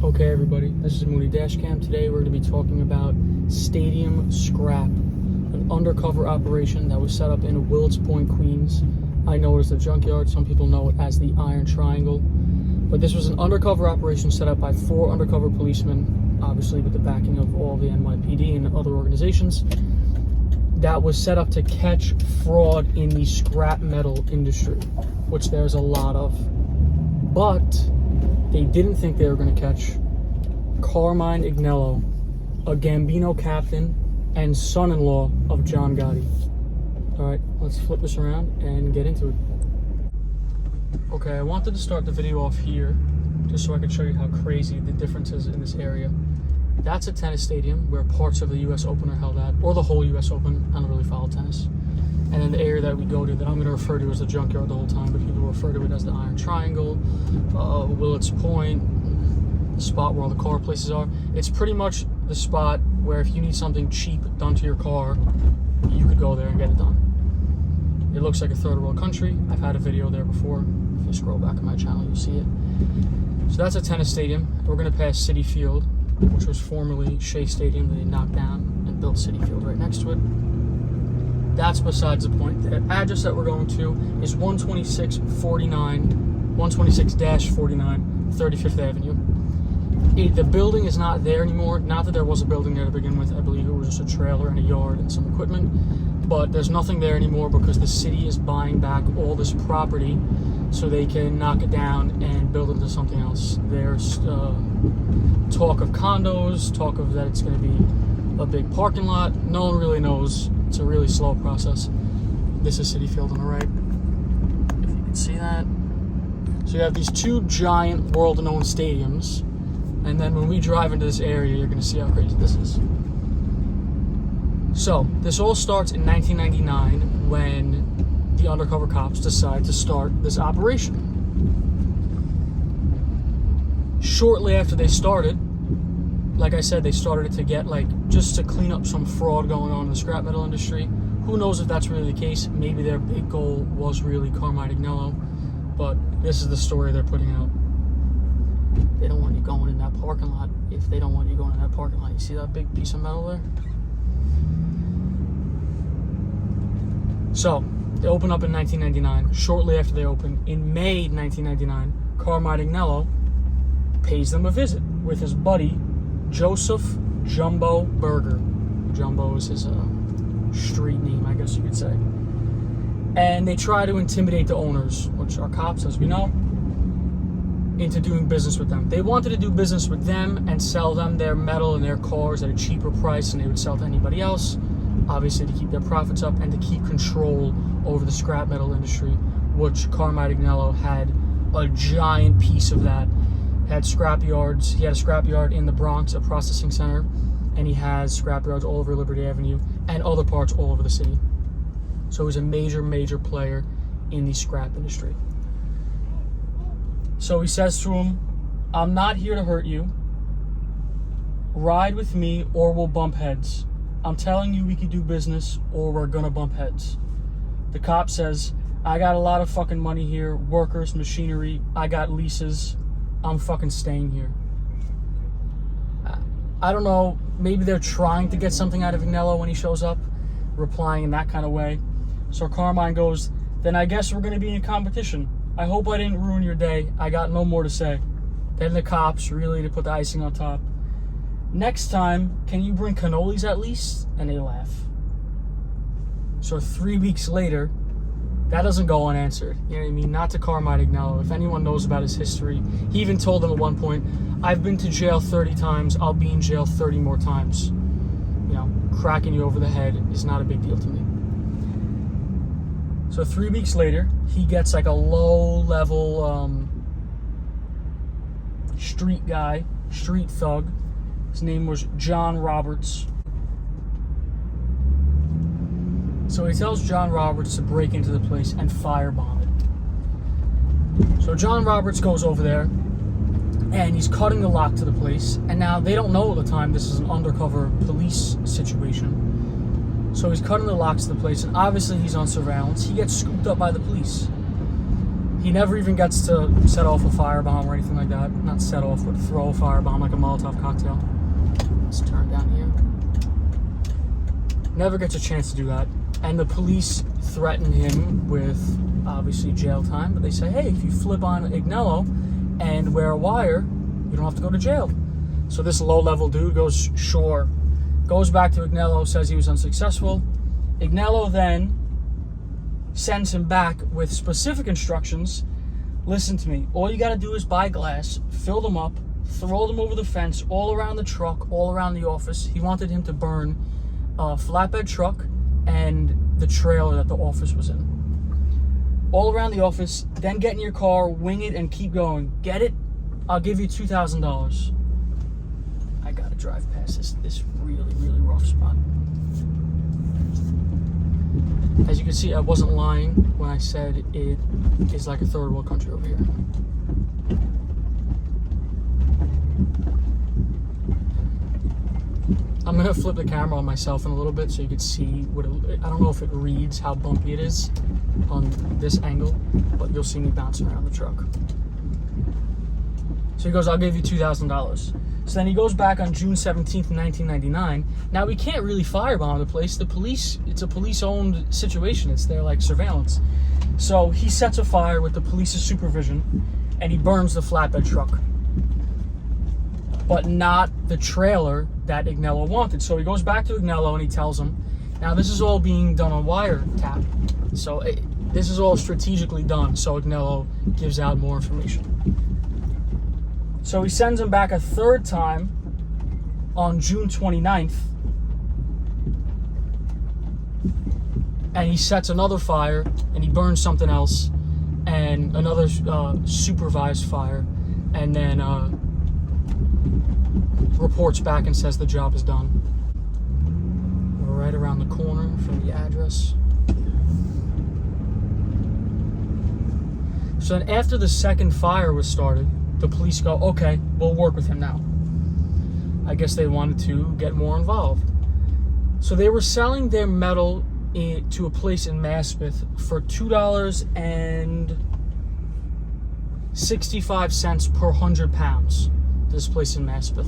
Okay everybody, this is mooneydashcam. Today we're going to be talking about Stadium Scrap, an undercover operation that was set up in Willets Point, Queens. I know it as the Junkyard, some people know it as the Iron Triangle. But this was an undercover operation set up by 4 undercover policemen, obviously with the backing of all the NYPD and other organizations, that was set up to catch fraud in the scrap metal industry, which there's a lot of. But they didn't think they were going to catch Carmine Agnello, a Gambino captain and son-in-law of John Gotti. All right, let's flip this around and get into it. Okay, I wanted to start the video off here just so I could show you how crazy the difference is in this area. That's a tennis stadium where parts of the US Open are held at, or the whole US Open. I don't really follow tennis. And then the area that we go to, that I'm going to refer to as the Junkyard the whole time, but people refer to it as the Iron Triangle, Willets Point, the spot where all the car places are. It's pretty much the spot where if you need something cheap done to your car, you could go there and get it done. It looks like a third world country. I've had a video there before. If you scroll back on my channel, you'll see it. So that's a tennis stadium. We're going to pass Citi Field, which was formerly Shea Stadium that they knocked down and built Citi Field right next to it. That's besides the point. The address that we're going to is 126-49, 35th Avenue. The building is not there anymore. Not that there was a building there to begin with. I believe it was just a trailer and a yard and some equipment. But there's nothing there anymore because the city is buying back all this property so they can knock it down and build it into something else. There's talk of condos, talk of that it's going to be a big parking lot. No one really knows. It's a really slow process. This is Citi Field on the right, if you can see that. So you have these 2 giant world-known stadiums, and then when we drive into this area, you're going to see how crazy this is. So this all starts in 1999 when the undercover cops decide to start this operation. Shortly after they started, like I said, they started it to get, just to clean up some fraud going on in the scrap metal industry. Who knows if that's really the case? Maybe their big goal was really Carmine Agnello, but this is the story they're putting out. They don't want you going in that parking lot. If they don't want you going in that parking lot, you see that big piece of metal there? So, they open up in 1999. Shortly after they open, in May 1999, Carmine Agnello pays them a visit with his buddy, Joseph Jumbo Berger. Jumbo is his street name, I guess you could say. And they try to intimidate the owners, which are cops, as we know, into doing business with them. They wanted to do business with them and sell them their metal and their cars at a cheaper price than they would sell to anybody else, obviously to keep their profits up and to keep control over the scrap metal industry, which Carmine Agnello had a giant piece of that. Had scrap yards. He had a scrap yard in the Bronx, a processing center, and he has scrap yards all over Liberty Avenue and other parts all over the city. So he's a major player in the scrap industry. So he says to him, "I'm not here to hurt you. Ride with me or we'll bump heads. I'm telling you we could do business or we're gonna bump heads." The cop says, "I got a lot of fucking money here, workers, machinery, I got leases. I'm fucking staying here." I don't know, maybe they're trying to get something out of Agnello when he shows up, replying in that kind of way. So Carmine goes, "Then I guess we're going to be in competition. I hope I didn't ruin your day. I got no more to say." Then the cops, really to put the icing on top, "Next time, can you bring cannolis at least?" And they laugh. So 3 weeks later, that doesn't go unanswered. You know what I mean? Not to Carmine Agnello. If anyone knows about his history, he even told them at one point, "I've been to jail 30 times. I'll be in jail 30 more times. You know, cracking you over the head is not a big deal to me." So 3 weeks later, he gets like a low-level street guy, street thug. His name was John Roberts. So he tells John Roberts to break into the place and firebomb it. So John Roberts goes over there and he's cutting the lock to the place. And now they don't know at the time this is an undercover police situation. So he's cutting the locks to the place, and obviously he's on surveillance. He gets scooped up by the police. He never even gets to set off a firebomb or anything like that. Not set off, but throw a firebomb like a Molotov cocktail. Let's turn down here. Never gets a chance to do that. And the police threaten him with, obviously, jail time. But they say, hey, if you flip on Agnello and wear a wire, you don't have to go to jail. So this low-level dude goes, sure. Goes back to Agnello, says he was unsuccessful. Agnello then sends him back with specific instructions. Listen to me. All you got to do is buy glass, fill them up, throw them over the fence, all around the truck, all around the office. He wanted him to burn a flatbed truck and the trailer that the office was in. All around the office, then get in your car, wing it, and keep going. Get it? I'll give you $2,000. I got to drive past this really, really rough spot. As you can see, I wasn't lying when I said it is like a third world country over here. I'm gonna flip the camera on myself in a little bit so you can see what I don't know if it reads how bumpy it is on this angle, but you'll see me bouncing around the truck. So he goes, I'll give you $2,000. So then he goes back on June 17th, 1999. Now, we can't really firebomb the place. The police, it's a police-owned situation. It's their, like, surveillance. So he sets a fire with the police's supervision, and he burns the flatbed truck. But not the trailer that Agnello wanted. So he goes back to Agnello, and he tells him, now, this is all being done on wiretap. So this is all strategically done, so Agnello gives out more information. So he sends him back a third time on June 29th. And he sets another fire, and he burns something else, and another supervised fire, and then reports back and says the job is done. We're right around the corner from the address. So then after the second fire was started, the police go, okay, we'll work with him now. I guess they wanted to get more involved. So they were selling their metal to a place in Maspeth for $2.65 per 100 pounds. This place in Maspeth.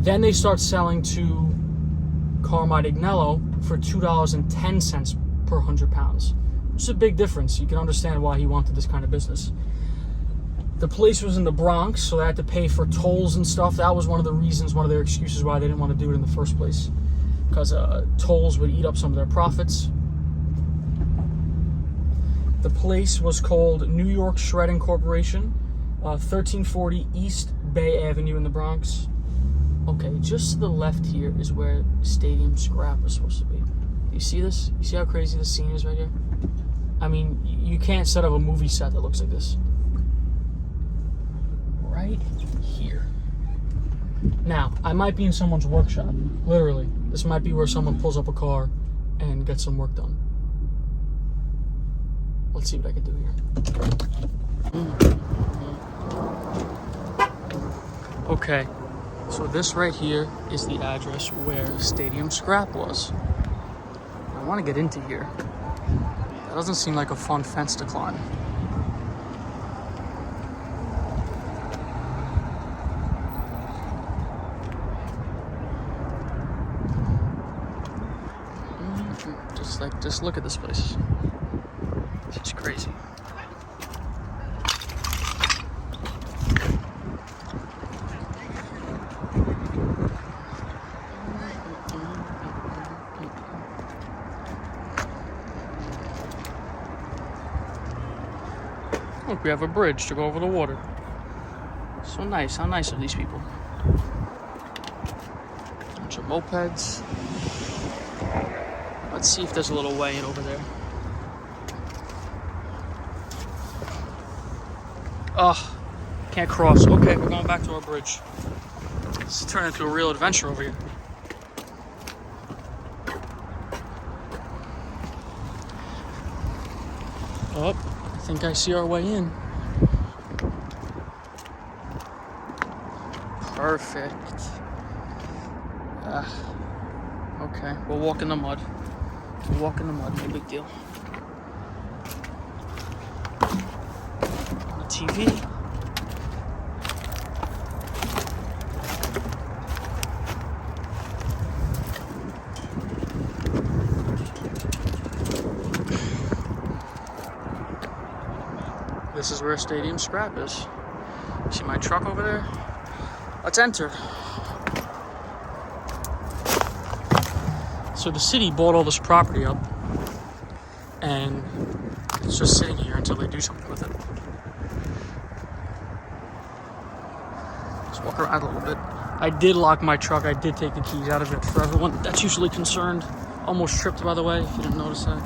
Then they start selling to Carmine Agnello for $2.10 per 100 pounds. It's a big difference. You can understand why he wanted this kind of business. The place was in the Bronx, so they had to pay for tolls and stuff. That was one of the reasons, one of their excuses why they didn't want to do it in the first place. Because tolls would eat up some of their profits. The place was called New York Shredding Corporation, 1340 East Bay Avenue in the Bronx. Okay, just to the left here is where Stadium Scrap was supposed to be. You see this? You see how crazy this scene is right here? I mean, you can't set up a movie set that looks like this. Right here. Now, I might be in someone's workshop, literally. This might be where someone pulls up a car and gets some work done. Let's see what I can do here. Okay, so this right here is the address where Stadium Scrap was. I want to get into here. That doesn't seem like a fun fence to climb. Just look at this place. It's crazy. Look, we have a bridge to go over the water. So nice. How nice of these people. Bunch of mopeds. Let's see if there's a little way in over there. Oh, can't cross. Okay, we're going back to our bridge. This is turning into a real adventure over here. Oh, I think I see our way in. Perfect. Okay, we'll walk in the mud. We'll walk in the mud, no big deal. TV. This is where Stadium Scrap is. See my truck over there? Let's enter. So the city bought all this property up, and it's just sitting here until they do something with it. Let's walk around a little bit. I did lock my truck. I did take the keys out of it for everyone that's usually concerned. Almost tripped, by the way, if you didn't notice that.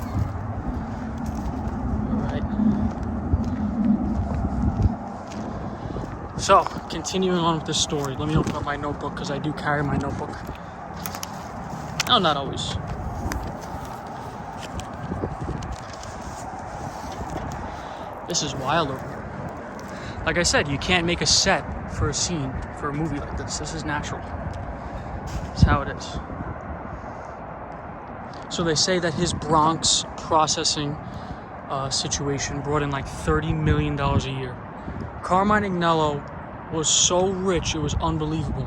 So, continuing on with this story, let me open up my notebook because I do carry my notebook. No, not always. This is wild over here. Like I said, you can't make a set for a scene, for a movie like this. This is natural. It's how it is. So they say that his Bronx processing situation brought in like $30 million a year. Carmine Agnello was so rich, it was unbelievable.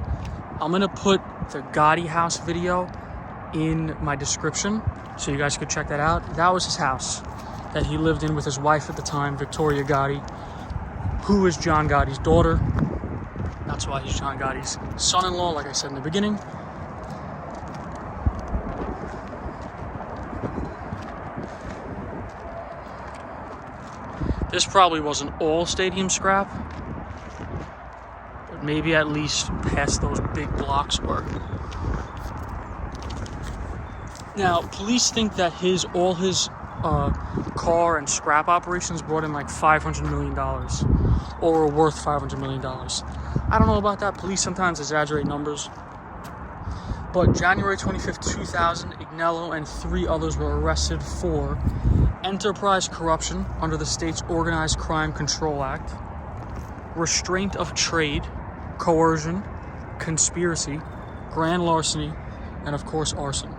I'm gonna put the Gotti house video in my description so you guys could check that out. That was his house that he lived in with his wife at the time, Victoria Gotti, who is John Gotti's daughter. That's why he's John Gotti's son-in-law, like I said in the beginning. This probably wasn't all Stadium Scrap, but maybe at least past those big blocks were. Now, police think that all his car and scrap operations brought in like $500 million, or were worth $500 million. I don't know about that. Police sometimes exaggerate numbers. But January 25th, 2000, Agnello and 3 others were arrested for enterprise corruption under the state's Organized Crime Control Act, restraint of trade, coercion, conspiracy, grand larceny, and of course arson.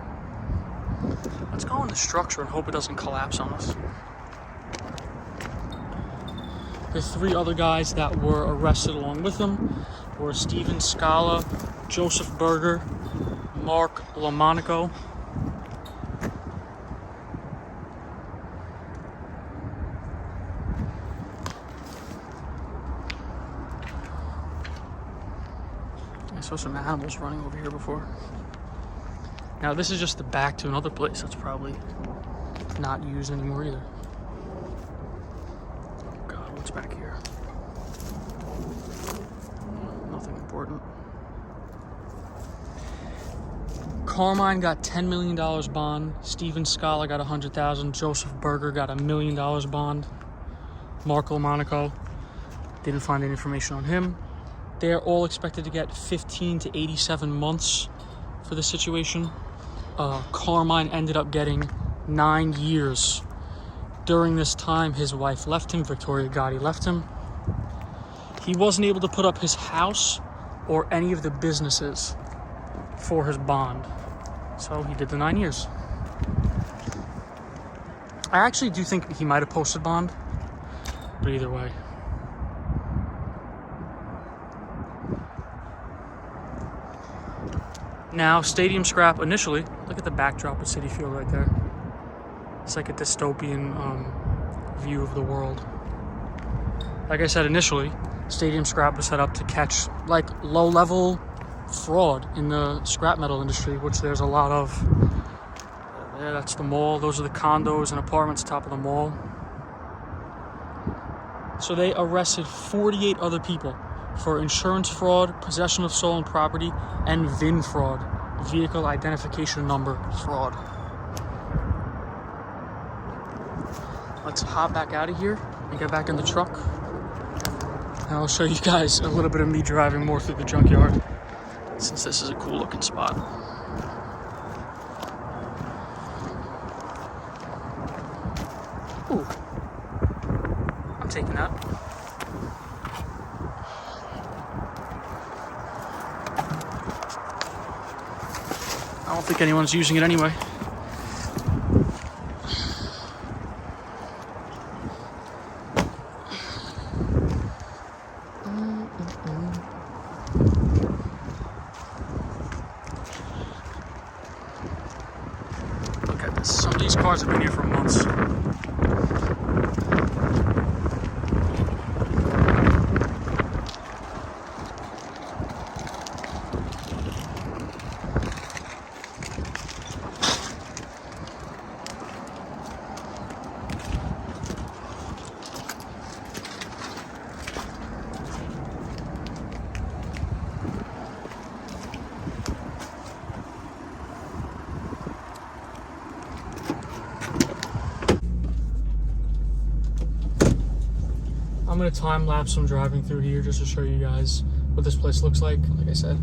Let's go in the structure and hope it doesn't collapse on us. The 3 other guys that were arrested along with them were Steven Scala, Joseph Berger, Mark Lamonaco. I saw some animals running over here before. Now this is just the back to another place that's probably not used anymore either. Oh God, what's back here? Nothing important. Carmine got $10 million bond. Steven Scala got $100,000. Joseph Berger got $1 million bond. Mark Lamonaco, didn't find any information on him. They're all expected to get 15 to 87 months for the situation. Carmine ended up getting 9 years. During this time, his wife left him. Victoria Gotti left him. He wasn't able to put up his house or any of the businesses for his bond. So he did the 9 years. I actually do think he might have posted bond, but either way. Now, Stadium Scrap initially, look at the backdrop of Citi Field right there. It's like a dystopian view of the world. Like I said initially, Stadium Scrap was set up to catch like low-level fraud in the scrap metal industry, which there's a lot of. There, that's the mall. Those are the condos and apartments top of the mall. So they arrested 48 other people for insurance fraud, possession of stolen property, and VIN fraud, vehicle identification number fraud. Let's hop back out of here and get back in the truck. And I'll show you guys a little bit of me driving more through the junkyard, since this is a cool looking spot. Ooh, I'm taking that. I don't think anyone's using it anyway. cars have been here for months. I'm gonna time lapse some driving through here just to show you guys what this place looks like I said.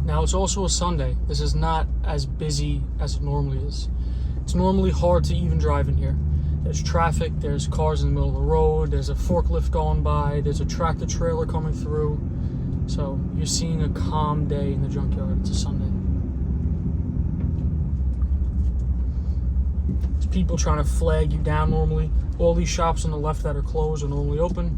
Now it's also a Sunday. This is not as busy as it normally is. It's normally hard to even drive in here. There's traffic, there's cars in the middle of the road, there's a forklift going by, there's a tractor trailer coming through. So you're seeing a calm day in the junkyard. It's a Sunday. There's people trying to flag you down normally. All these shops on the left that are closed are normally open.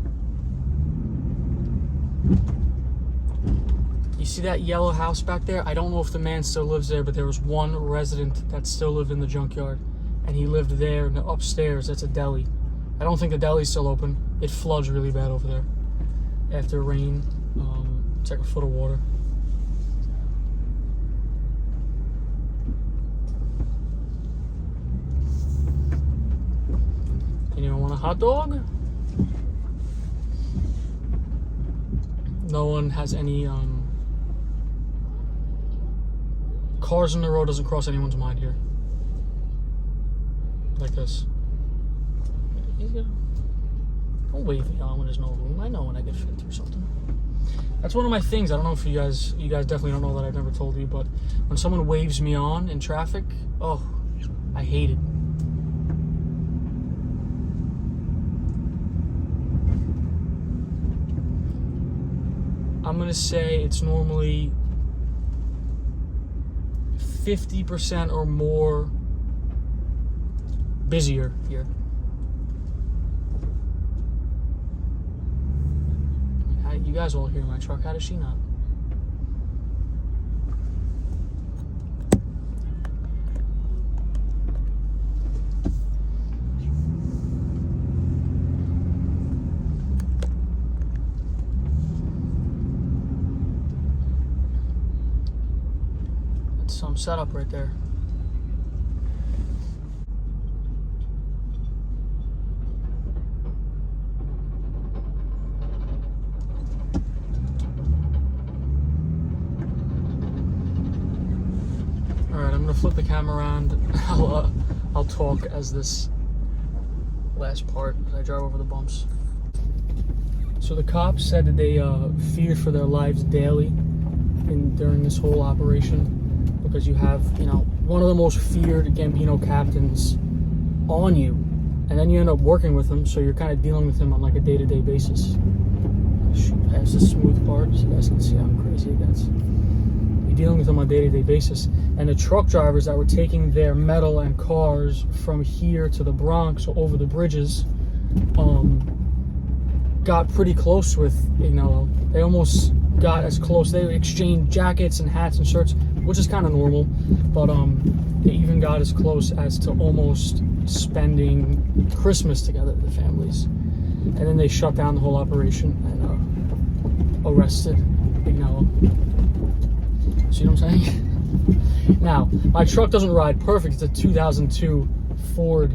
You see that yellow house back there? I don't know if the man still lives there, but there was one resident that still lived in the junkyard, and he lived there. And upstairs, that's a deli. I don't think the deli's still open. It floods really bad over there after rain. It's like a foot of water. Anyone want a hot dog? No one has any cars on the road. Doesn't cross anyone's mind here. Like this. Don't wave me on when there's no room. I know when I get fit through something. That's one of my things. I don't know if you guys definitely don't know that I've never told you, but when someone waves me on in traffic, oh, I hate it. I'm gonna say it's normally 50% or more busier here. You guys all hear my truck. How does she not? That's some setup right there. Flip the camera around. I'll talk as this last part as I drive over the bumps. So the cops said that they feared for their lives daily during this whole operation, because you have, one of the most feared Gambino captains on you, and then you end up working with him, so you're kind of dealing with him on like a day-to-day basis. Shoot past the smooth part so you guys can see how crazy it gets. Dealing with them on a day-to-day basis, and the truck drivers that were taking their metal and cars from here to the Bronx or over the bridges got pretty close with Agnello. They almost got as close. They exchanged jackets and hats and shirts, which is kind of normal, but they even got as close as to almost spending Christmas together with the families. And then they shut down the whole operation and arrested Agnello. See what I'm saying? Now, my truck doesn't ride perfect. It's a 2002 Ford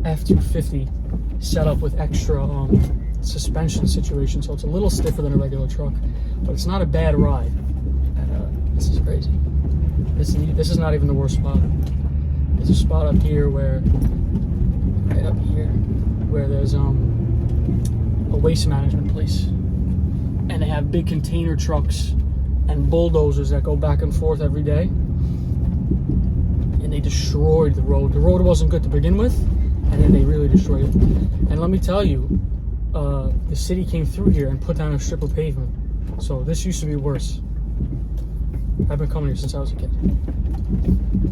F-250 set up with extra suspension situation, so it's a little stiffer than a regular truck, but it's not a bad ride. And this is crazy. This is not even the worst spot. There's a spot up here right up here, where there's a waste management place, and they have big container trucks and bulldozers that go back and forth every day, and they destroyed the road. The road wasn't good to begin with, and then they really destroyed it. And let me tell you, the city came through here and put down a strip of pavement, so this used to be worse. I've been coming here since I was a kid.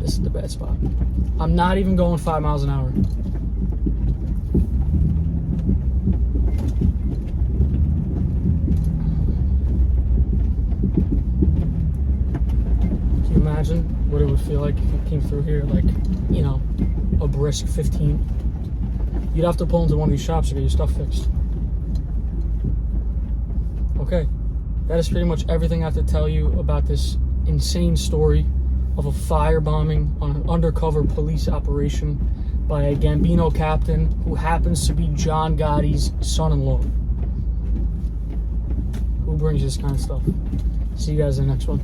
This is the bad spot. I'm not even going 5 miles an hour. Can you imagine what it would feel like if you came through here like, you know, a brisk 15? You'd have to pull into one of these shops to get your stuff fixed. Okay, that is pretty much everything I have to tell you about this insane story of a firebombing on an undercover police operation by a Gambino captain who happens to be John Gotti's son-in-law. Who brings this kind of stuff? See you guys in the next one.